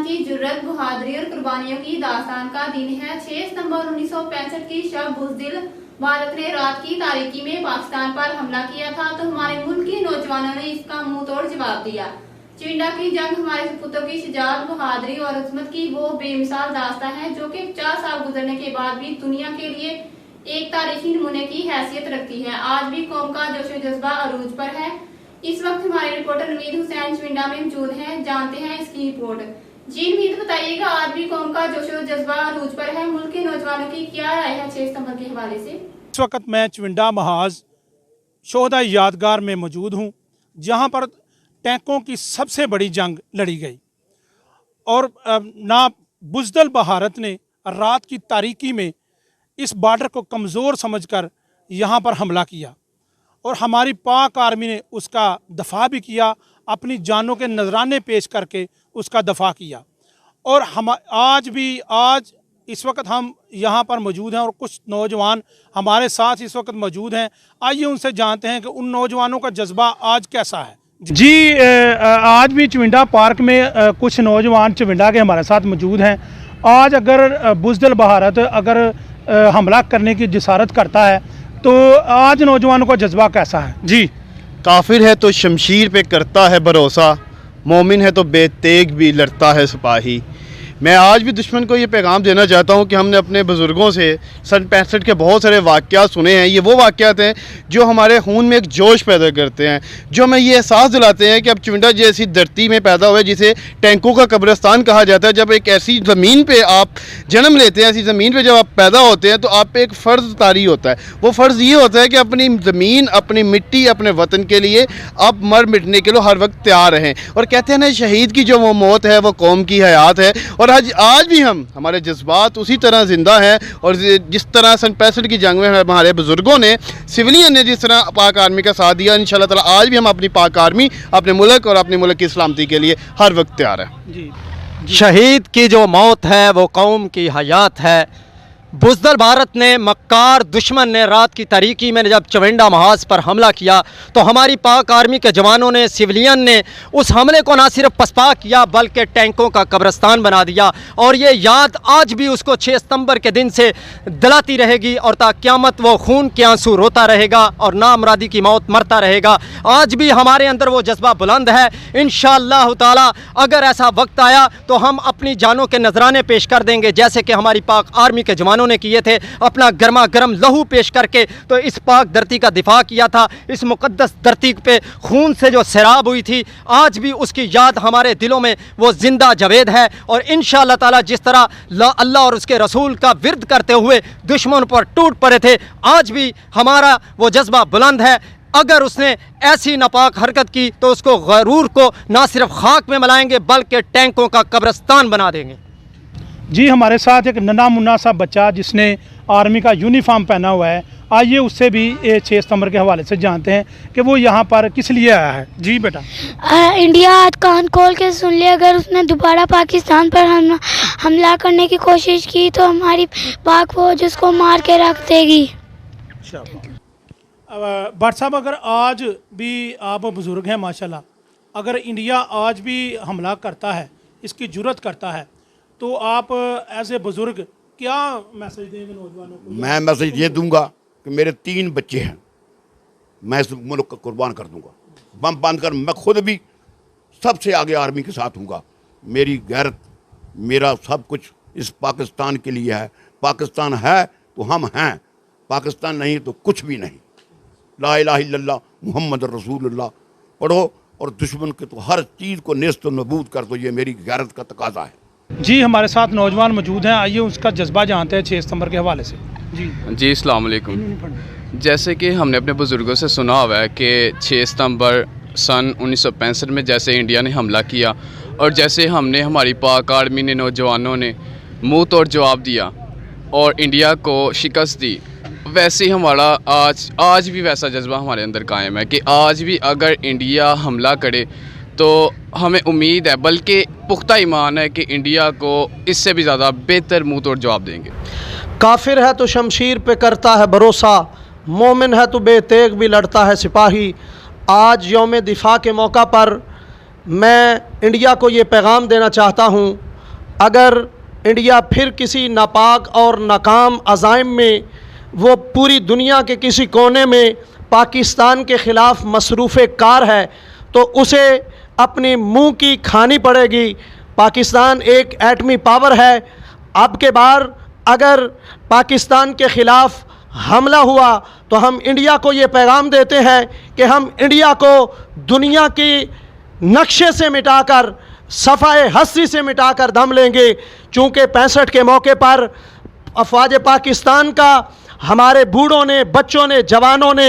नौजवान की जुर्रत, बहादुरी और कुर्बानियों की दास्तान का दिन है। 6 सितंबर 1965 की शब बुज़दिल भारत ने रात की तारीकी में पाकिस्तान पर हमला किया था, तो हमारे मुल्क के नौजवानों ने इसका मुंह तोड़ जवाब दिया। चविंडा की जंग हमारे सपूतों की शजाअत, बहादुरी और अज़मत की वो बेमिसाल दास्तां है जो कि 50 साल गुजरने के बाद भी दुनिया के लिए एक तारीखी नमूने की हैसियत रखती है। आज भी कौम का जोशो जज्बा अरूज पर है। इस वक्त हमारे रिपोर्टर नवीद हुसैन चविंडा में मौजूद हैं, जानते हैं इसकी रिपोर्ट। जी नवीद, बताइएगा, आज भी कौम का जोशो जज्बा अरूज पर है, मुल्क के नौजवानों की क्या राय है 6 सितंबर के हवाले से? इस वक्त मैं चविंडा महाज शोहदा यादगार में मौजूद हूँ, जहाँ पर टैंकों की सबसे बड़ी जंग लड़ी गई और ना बुज़दिल भारत ने रात की तारीकी में इस बॉर्डर को कमज़ोर समझकर यहाँ पर हमला किया और हमारी पाक आर्मी ने उसका दफ़ा भी किया, अपनी जानों के नजराने पेश करके उसका दफ़ा किया। और हम आज इस वक्त हम यहाँ पर मौजूद हैं और कुछ नौजवान हमारे साथ इस वक्त मौजूद हैं। आइए उनसे जानते हैं कि उन नौजवानों का जज्बा आज कैसा है। जी, आज भी चविंडा पार्क में कुछ नौजवान चविंडा के हमारे साथ मौजूद हैं। आज अगर बुज़दिल भारत अगर हमला करने की जिसारत करता है तो आज नौजवानों का जज्बा कैसा है? जी, काफिर है तो शमशीर पे करता है भरोसा, मोमिन है तो बेतेग भी लड़ता है सिपाही। मैं आज भी दुश्मन को ये पैगाम देना चाहता हूँ कि हमने अपने बुज़ुर्गों से सन 65 के बहुत सारे वाक़यात सुने हैं। ये वो वाक़यात हैं जो हमारे खून में एक जोश पैदा करते हैं, जो हमें ये एहसास दिलाते हैं कि अब चविंडा जैसी धरती में पैदा हुए जिसे टैंकों का कब्रिस्तान कहा जाता है। जब एक ऐसी ज़मीन पे आप जन्म लेते हैं, ऐसी ज़मीन पे जब आप पैदा होते हैं तो आप पे एक फ़र्ज़ तारी होता है। वो फ़र्ज़ ये होता है कि अपनी ज़मीन, अपनी मिट्टी, अपने वतन के लिए आप मर मिटने के लिए हर वक्त तैयार रहें। और कहते हैं ना, शहीद की जो वो मौत है वो कौम की हयात है। और आज भी हमारे जज्बात उसी तरह ज़िंदा हैं और जिस तरह सन 65 की जंग में हमारे बुज़ुर्गों ने, सिविलियन ने जिस तरह पाक आर्मी का साथ दिया, इंशाअल्लाह ताला आज भी हम अपनी पाक आर्मी, अपने मुल्क और अपने मुल्क की सलामती के लिए हर वक्त तैयार है। जी, शहीद की जो मौत है वो कौम की हयात है। बुज़दिल भारत ने, मक्कार दुश्मन ने रात की तारीकी में जब चविंडा महाज पर हमला किया तो हमारी पाक आर्मी के जवानों ने, सिविलियन ने उस हमले को ना सिर्फ पसपा किया बल्कि टैंकों का कब्रिस्तान बना दिया। और ये याद आज भी उसको 6 सितंबर के दिन से दिलाती रहेगी और ता क़यामत वो खून के आंसू रोता रहेगा और नामुरादी की मौत मरता रहेगा। आज भी हमारे अंदर वो जज्बा बुलंद है। इंशाअल्लाह ताला अगर ऐसा वक्त आया तो हम अपनी जानों के नजराने पेश कर देंगे, जैसे कि हमारी पाक आर्मी के जवानों ने किए थे, अपना गर्मा गर्म लहू पेश करके तो इस पाक धरती का दिफा किया था। इस मुकद्दस धरती पे खून से जो सैराब हुई थी, आज भी उसकी याद हमारे दिलों में वो जिंदा जवेद है। और इंशाअल्लाह ताला जिस तरह अल्लाह और उसके रसूल का विर्द करते हुए दुश्मन पर टूट पड़े थे, आज भी हमारा वो जज्बा बुलंद है। अगर उसने ऐसी नापाक हरकत की तो उसको गरूर को ना सिर्फ खाक में मिलाएंगे बल्कि टैंकों का कब्रिस्तान बना देंगे। जी, हमारे साथ एक नन्हा मुन्ना सा बच्चा जिसने आर्मी का यूनिफॉर्म पहना हुआ है, आइए उससे भी 6 सितंबर के हवाले से जानते हैं कि वो यहाँ पर किस लिए आया है। जी बेटा। इंडिया आज कान खोल के सुन ले, अगर उसने दोबारा पाकिस्तान पर हमला करने की कोशिश की तो हमारी पाक फौज उसको मार के रख देगी। भट्ट साहब, अगर आज भी आप बुज़ुर्ग हैं माशाल्लाह, अगर इंडिया आज भी हमला करता है, इसकी जुर्रत करता है, तो आप एज ए बुज़ुर्ग क्या मैसेज देंगे नौजवानों को? मैं मैसेज ये दूंगा कि मेरे 3 बच्चे हैं, मैं इस मुल्क को कुर्बान कर दूंगा, बम बांध कर। मैं खुद भी सबसे आगे आर्मी के साथ हूँगा। मेरी गैरत, मेरा सब कुछ इस पाकिस्तान के लिए है। पाकिस्तान है तो हम हैं, पाकिस्तान नहीं तो कुछ भी नहीं। ला इलाहा इल्लल्लाह मुहम्मद रसूलुल्लाह पढ़ो और दुश्मन के तो हर चीज़ को नेस्त नबूद कर दो। ये मेरी गैरत का तकाजा है। जी, हमारे साथ नौजवान मौजूद हैं, आइए उसका जज्बा जानते हैं 6 सितंबर के हवाले से। जी, अस्सलाम वालेकुम। जैसे कि हमने अपने बुज़ुर्गों से सुना हुआ है कि 6 सितंबर सन 1965 में जैसे इंडिया ने हमला किया और जैसे हमने, हमारी पाक आर्मी ने, नौजवानों ने मुँह तोड़ जवाब दिया और इंडिया को शिकस्त दी, वैसे ही हमारा आज भी वैसा जज्बा हमारे अंदर कायम है कि आज भी अगर इंडिया हमला करे तो हमें उम्मीद है, बल्कि पुख्ता ईमान है कि इंडिया को इससे भी ज़्यादा बेहतर मुँह तोड़ जवाब देंगे। काफिर है तो शमशीर पे करता है भरोसा, मोमिन है तो बेतेग भी लड़ता है सिपाही। आज यौम दिफा के मौका पर मैं इंडिया को ये पैगाम देना चाहता हूँ अगर इंडिया फिर किसी नापाक और नाकाम अज़ाइम में वो पूरी दुनिया के किसी कोने में पाकिस्तान के ख़िलाफ़ मसरूफ़ कार है तो उसे अपनी मुंह की खानी पड़ेगी। पाकिस्तान एक एटमी पावर है। अब के बार अगर पाकिस्तान के ख़िलाफ़ हमला हुआ तो हम इंडिया को ये पैगाम देते हैं कि हम इंडिया को दुनिया की नक्शे से मिटाकर, सफ़ाए हस्ती से मिटाकर दम लेंगे। चूँकि 65 के मौके पर अफवाज पाकिस्तान का हमारे बूढ़ों ने, बच्चों ने, जवानों ने,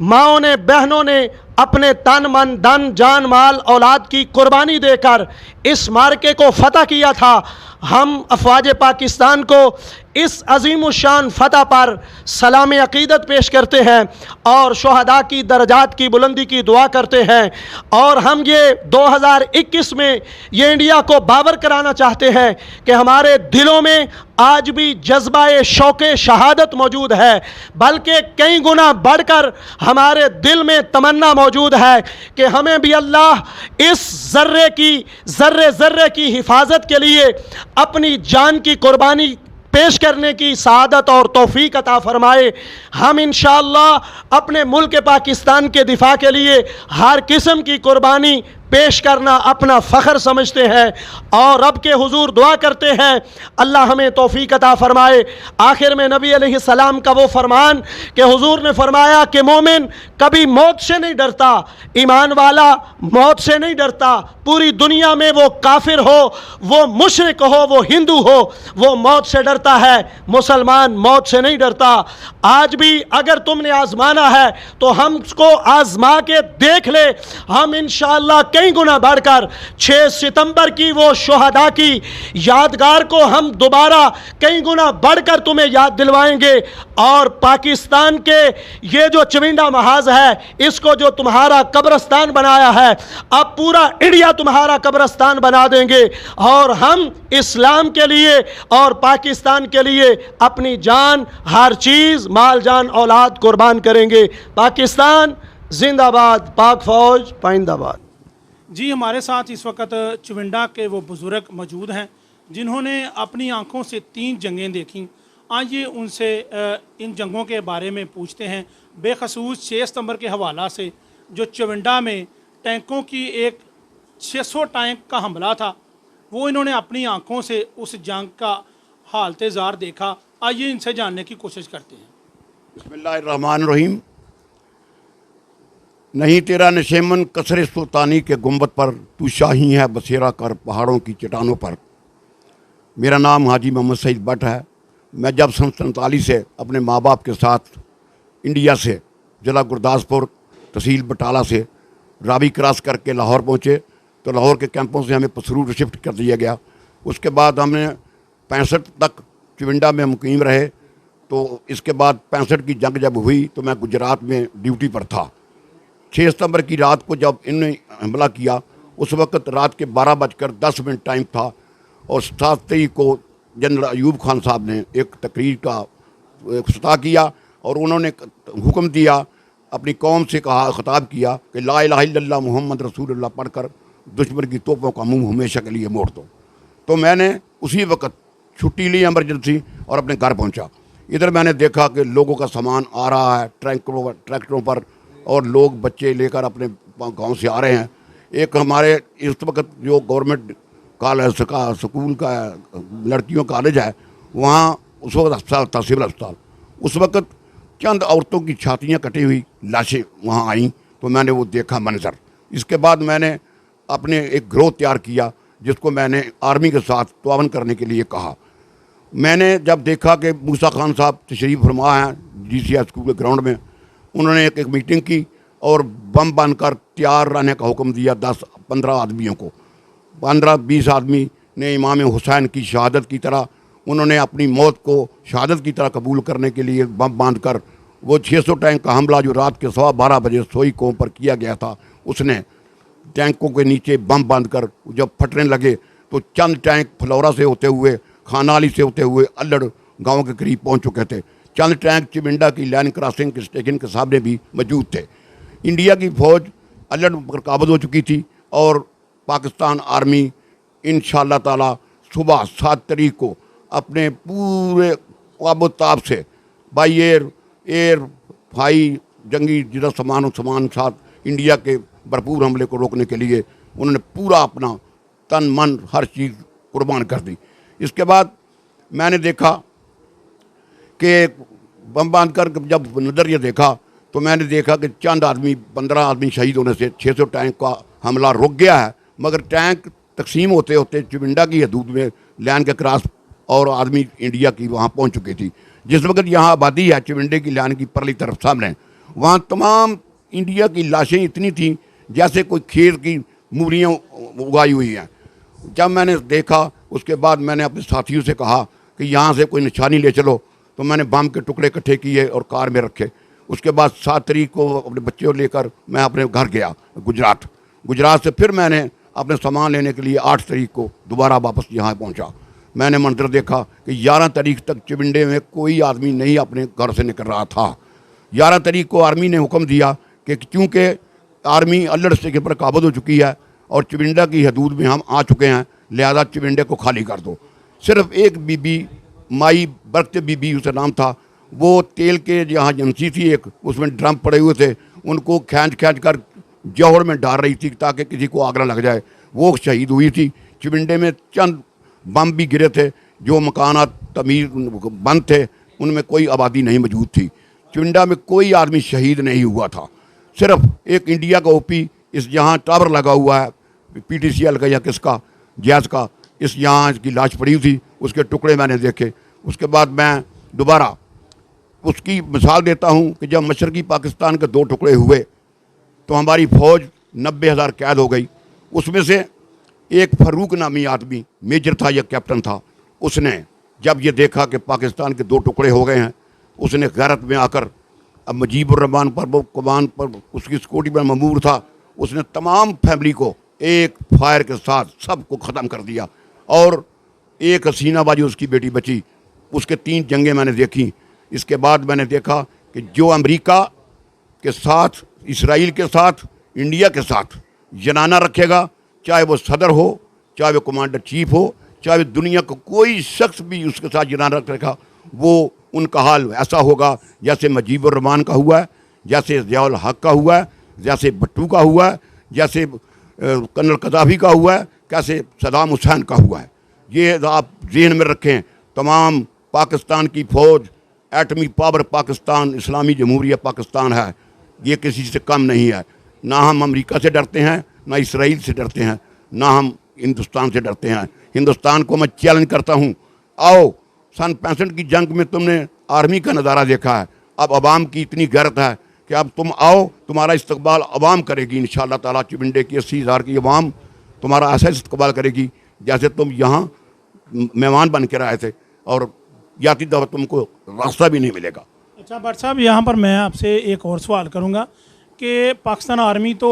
माँओं ने, बहनों ने अपने तन मन धन जान माल औलाद की कुर्बानी देकर इस मार्के को फतह किया था। हम अफवाज पाकिस्तान को इस अजीम शान फतह पर सलाम अकीदत पेश करते हैं और शहदा की दर्जात की बुलंदी की दुआ करते हैं। और हम ये 2021 में ये इंडिया को बावर कराना चाहते हैं कि हमारे दिलों में आज भी जज्बा शौक़ शहादत मौजूद है, बल्कि कई गुना बढ़कर हमारे दिल में तमन्ना मौजूद है कि हमें भी अल्लाह इस ज़र्रे की हिफाजत के लिए अपनी जान की कुर्बानी पेश करने की सआदत और तौफीक अता फरमाए। हम इंशाअल्लाह अपने मुल्क पाकिस्तान के दिफा के लिए हर किस्म की कुर्बानी पेश करना अपना फ़ख्र समझते हैं और रब के हुजूर दुआ करते हैं अल्लाह हमें तौफीक अता फरमाए। आखिर में नबी अलैहिस्सलाम का वो फरमान कि हुजूर ने फरमाया कि मोमिन कभी मौत से नहीं डरता, ईमान वाला मौत से नहीं डरता। पूरी दुनिया में वो काफिर हो, वो मुशरिक हो, वो हिंदू हो, वो मौत से डरता है, मुसलमान मौत से नहीं डरता। आज भी अगर तुमने आजमाना है तो हमको आजमा के देख ले। हम इंशाअल्लाह कई गुना बढ़कर 6 सितंबर की वो शोहदा की यादगार को हम दोबारा कई गुना बढ़कर तुम्हें याद दिलवाएंगे। और पाकिस्तान के ये जो चविंडा महाज है, इसको जो तुम्हारा कब्रस्तान बनाया है, अब पूरा इंडिया तुम्हारा कब्रस्तान बना देंगे और हम इस्लाम के लिए और पाकिस्तान के लिए अपनी जान, हर चीज़, माल जान औलाद कुर्बान करेंगे। पाकिस्तान जिंदाबाद, पाक फौज पाइंदाबाद। जी, हमारे साथ इस वक्त चविंडा के वो बुज़ुर्ग मौजूद हैं जिन्होंने अपनी आंखों से 3 जंगें देखीं। आइए उनसे इन जंगों के बारे में पूछते हैं, बेखसूस 6 सितंबर के हवाला से जो चविंडा में टैंकों की एक 600 टैंक का हमला था, वो इन्होंने अपनी आंखों से उस जंग का हालत-ए-ज़ार देखा। आइए इनसे जानने की कोशिश करते हैं। बिस्मिल्लाहिर्रहमानिर्रहीम। नहीं तेरा नशेमन कसरे सुल्तानी के गुंबद पर, तू शाही है बसेरा कर पहाड़ों की चट्टानों पर। मेरा नाम हाजी मोहम्मद सईद भट्ट है। मैं जब सन 47 से अपने माँ बाप के साथ इंडिया से ज़िला गुरदासपुर तहसील बटाला से रावी क्रॉस करके लाहौर पहुँचे तो लाहौर के कैंपों से हमें पसरूर शिफ्ट कर दिया गया। उसके बाद हमने 65 तक चविंडा में मुकीम रहे। तो इसके बाद 65 की जंग जब हुई तो मैं गुजरात में ड्यूटी पर था। 6 सितंबर की रात को जब इन्होंने हमला किया उस वक्त रात के 12:10 टाइम था और 7 तारीख को जनरल अयूब खान साहब ने एक तकरीर का इफ्तिताह किया और उन्होंने हुक्म दिया, अपनी कौम से कहा, ख़िताब किया कि ला इलाहा इल्लल्लाह मुहम्मद रसूलुल्लाह पढ़कर दुश्मन की तोपों का मुंह हमेशा के लिए मोड़ दो। तो मैंने उसी वक्त छुट्टी ली इमरजेंसी और अपने घर पहुंचा। इधर मैंने देखा कि लोगों का सामान आ रहा है ट्रैक्टरों पर और लोग बच्चे लेकर अपने गांव से आ रहे हैं। एक हमारे इस वक्त जो गवर्नमेंट कॉलेज का स्कूल का लड़कियों कॉलेज है, वहाँ उस वक्त अस्पताल था, सिविल अस्पताल। उस वक्त चंद औरतों की छातियाँ कटी हुई लाशें वहाँ आईं तो मैंने वो देखा मंजर। इसके बाद मैंने अपने एक ग्रोह तैयार किया जिसको मैंने आर्मी के साथ तावन करने के लिए कहा। मैंने जब देखा कि मूसा खान साहब तशरीफ़ फरमा हैं GCI स्कूल के ग्राउंड में, उन्होंने एक मीटिंग की और बम बांधकर तैयार रहने का हुक्म दिया 10-15 आदमियों को। 15-20 आदमी ने इमाम हुसैन की शहादत की तरह, उन्होंने अपनी मौत को शहादत की तरह कबूल करने के लिए बम बांधकर वो 600 टैंक का हमला जो रात के 12:15 बजे सोई कौम पर किया गया था, उसने टैंकों के नीचे बम बांधकर जब फटने लगे तो चंद टैंक फ्लोरा से होते हुए, खानाली से होते हुए अल्लड़ गाँव के करीब पहुँच चुके थे। चंद टैंक चिमिंडा की लाइन क्रॉसिंग के स्टेशन के सामने भी मौजूद थे। इंडिया की फ़ौज अल्लड़ पर काबज़ हो चुकी थी और पाकिस्तान आर्मी इंशाअल्लाह ताला सुबह 7 तारीख को अपने पूरे आबोताब से बाई एयर भाई जंगी जितना सामान साथ इंडिया के भरपूर हमले को रोकने के लिए उन्होंने पूरा अपना तन मन हर चीज़ कुर्बान कर दी। इसके बाद मैंने देखा कि बम बांध कर जब नज़रिया देखा तो मैंने देखा कि चंद आदमी 15 आदमी शहीद होने से 600 टैंक का हमला रुक गया है, मगर टैंक तकसीम होते होते चुविंडा की हदूद में लैन के क्रॉस और आर्मी इंडिया की वहाँ पहुँच चुकी थी। जिस वक्त यहाँ आबादी है चुविंडे की लैन की परली तरफ सामने, वहाँ तमाम इंडिया की लाशें इतनी थीं जैसे कोई खेत की मूरियाँ उगाई हुई हैं। जब मैंने देखा उसके बाद मैंने अपने साथियों से कहा कि यहाँ से कोई निशानी ले चलो, तो मैंने बम के टुकड़े इकट्ठे किए और कार में रखे। उसके बाद 7 तारीख को अपने बच्चे को लेकर मैं अपने घर गया गुजरात से फिर मैंने अपने सामान लेने के लिए 8 तारीख को दोबारा वापस यहाँ पहुँचा। मैंने मंजर देखा कि 11 तारीख तक चुविंडे में कोई आदमी नहीं अपने घर से निकल रहा था। 11 तारीख को आर्मी ने हुक्म दिया कि चूँकि आर्मी अल्लड़ से के पर काबू हो चुकी है और चुविंडा की हदूद में हम आ चुके हैं, लिहाजा चुविंडे को खाली कर दो। सिर्फ एक बीबी माई बरकत बीबी उसका नाम था, वो तेल के जहाँ एजेंसी थी एक, उसमें ड्रम पड़े हुए थे, उनको खींच कर जौहर में डाल रही थी ताकि किसी को आग न लग जाए, वो शहीद हुई थी। चुविंडे में चंद बम भी गिरे थे, जो मकानात तमीर बंद थे, उनमें कोई आबादी नहीं मौजूद थी। चुविंडा में कोई आदमी शहीद नहीं हुआ था। सिर्फ एक इंडिया का ओपी इस जहाँ टावर लगा हुआ है PTCL का या किसका गैस का, इस यहाँ इसकी लाश पड़ी हुई थी, उसके टुकड़े मैंने देखे। उसके बाद मैं दोबारा उसकी मिसाल देता हूँ कि जब मशरकी पाकिस्तान के 2 टुकड़े हुए तो हमारी फ़ौज 90,000 कैद हो गई। उसमें से एक फ़ारूक नामी आदमी मेजर था या कैप्टन था, उसने जब ये देखा कि पाकिस्तान के 2 टुकड़े हो गए हैं, उसने गैरत में आकर अब मुजीबुर्रहमान पर वो कमान पर उसकी सिक्योरिटी में ममूर था, उसने तमाम फैमिली को एक फायर के साथ सबको ख़त्म कर दिया। और एक हसीना बाजी उसकी बेटी बची। उसके 3 जंगें मैंने देखी। इसके बाद मैंने देखा कि जो अमेरिका के साथ, इसराइल के साथ, इंडिया के साथ जनाना रखेगा, चाहे वो सदर हो, चाहे वो कमांडर चीफ हो, चाहे दुनिया का कोई शख्स भी उसके साथ जनाना रखेगा, वो उनका हाल ऐसा होगा जैसे मुजीबुर्रहमान का हुआ है, जैसे ज़ियाउल हक का हुआ है, जैसे भट्टू का हुआ है, जैसे कर्नल कदाफी का हुआ है, कैसे सदाम हुसैन का हुआ है। ये आप ज़हन में रखें। तमाम पाकिस्तान की फ़ौज एटमी पावर पाकिस्तान इस्लामी जमहूरिया पाकिस्तान है, ये किसी से कम नहीं है। ना हम अमेरिका से डरते हैं, ना इसराइल से डरते हैं, ना हम हिंदुस्तान से डरते हैं। हिंदुस्तान को मैं चैलेंज करता हूँ, आओ सन 65 की जंग में तुमने आर्मी का नज़ारा देखा है, अब अवाम की इतनी गैरत है कि अब तुम आओ, तुम्हारा इस्तकबाल अवाम करेगी इंशाअल्लाह ताला। चुविंडे की 80,000 की अवाम तुम्हारा ऐसा इस्तकबाल करेगी जैसे तुम यहाँ मेहमान बन के आए थे और याती दवा तुमको रास्ता भी नहीं मिलेगा। अच्छा भट्ट साहब, यहाँ पर मैं आपसे एक और सवाल करूँगा कि पाकिस्तान आर्मी तो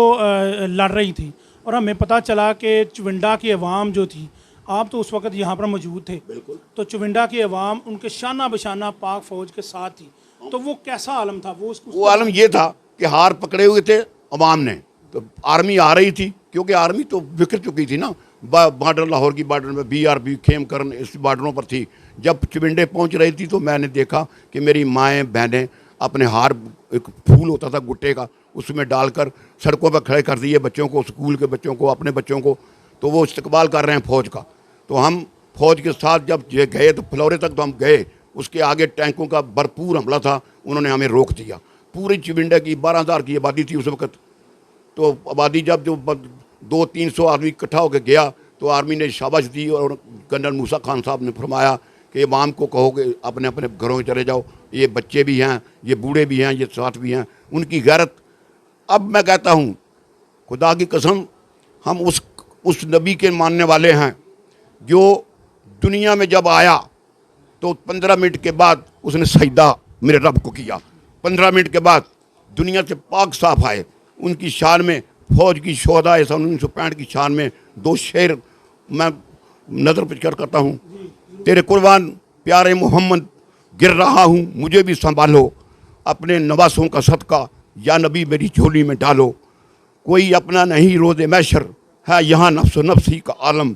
लड़ रही थी और हमें पता चला कि चुविंडा की अवाम जो थी, आप तो उस वक्त यहाँ पर मौजूद थे, बिल्कुल, तो चुविंडा की अवाम उनके शाना बशाना पाक फ़ौज के साथ थी, तो वो कैसा आलम था? वो आलम ये था कि हार पकड़े हुए थे अवाम ने, तो आर्मी आ रही थी, क्योंकि आर्मी तो बिखर चुकी थी ना, बॉर्डर लाहौर की बॉर्डर में BRB खेमकरन इस बॉर्डरों पर थी। जब चुविंडे पहुंच रही थी तो मैंने देखा कि मेरी माएँ बहनें अपने हार, एक फूल होता था गुट्टे का, उसमें डालकर सड़कों पर खड़े कर दिए बच्चों को, स्कूल के बच्चों को, अपने बच्चों को, तो वो इस्तकबाल कर रहे हैं फ़ौज का। तो हम फ़ौज के साथ जब गए तो फ्लोरे तक तो हम गए, उसके आगे टैंकों का भरपूर हमला था, उन्होंने हमें रोक दिया। पूरी चुविंडा की 12,000 की आबादी थी उस वक्त, तो आबादी जब जो 200-300 आदमी इकट्ठा होकर गया तो आर्मी ने शाबाश दी और कर्नल मूसा खान साहब ने फरमाया कि इमाम को कहोगे अपने अपने घरों में चले जाओ, ये बच्चे भी हैं, ये बूढ़े भी हैं, ये साथ भी हैं, उनकी गैरत। अब मैं कहता हूँ खुदा की कसम, हम उस नबी के मानने वाले हैं जो दुनिया में जब आया तो 15 मिनट के बाद उसने सजदा मेरे रब को किया। 15 मिनट के बाद दुनिया से पाक साफ आए। उनकी शान में फ़ौज की शोहदा सन 1965 की शान में 2 शेर मैं नज़र पेश करता हूँ। तेरे कुर्बान प्यारे मोहम्मद गिर रहा हूँ, मुझे भी संभालो, अपने नवासों का सदका या नबी मेरी झोली में डालो। कोई अपना नहीं रोज़े मैशर है, यहाँ नफ्स नफ्सी का आलम,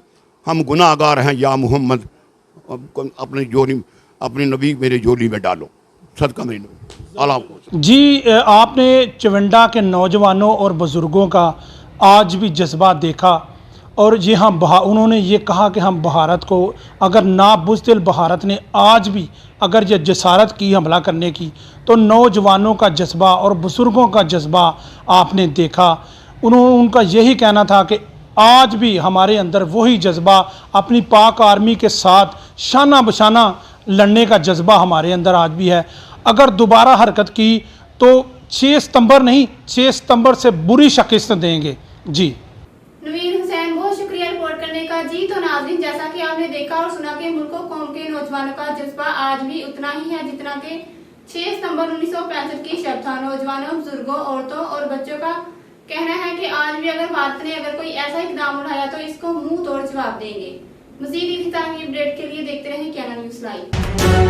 हम गुनाहगार हैं या मोहम्मद, अपनी नबी मेरे झोली में डालो, सदका मेरी नबी अल्लाह। जी, आपने चविंडा के नौजवानों और बुज़ुर्गों का आज भी जज्बा देखा, और ये हम उन्होंने ये कहा कि हम भारत को, अगर ना बुज़दिल भारत ने आज भी अगर ये जसारत की हमला करने की, तो नौजवानों का जज्बा और बुज़ुर्गों का जज्बा आपने देखा। उनका यही कहना था कि आज भी हमारे अंदर वही जज्बा, अपनी पाक आर्मी के साथ शाना बशाना लड़ने का जज्बा हमारे अंदर आज भी है। अगर दोबारा हरकत की तो 6 सितंबर नहीं, 6 सितंबर से बुरी शिकस्त देंगे। जी नवीन हुसैन, बहुत शुक्रिया रिपोर्ट करने का। जी तो नाज़रीन, जैसा कि आपने देखा और सुना कि मुल्क और कौम के नौजवानों का जज्बा आज भी उतना ही है जितना कि 6 सितंबर 1965 की शब था। नौजवानों, बुजुर्गों, औरतों और बच्चों का कहना है कि आज भी अगर भारत ने अगर कोई ऐसा इकदाम उठाया तो इसको मुंह तोड़ जवाब देंगे। मज़ीद अपडेट के लिए देखते रहें कैनन न्यूज़ लाइव।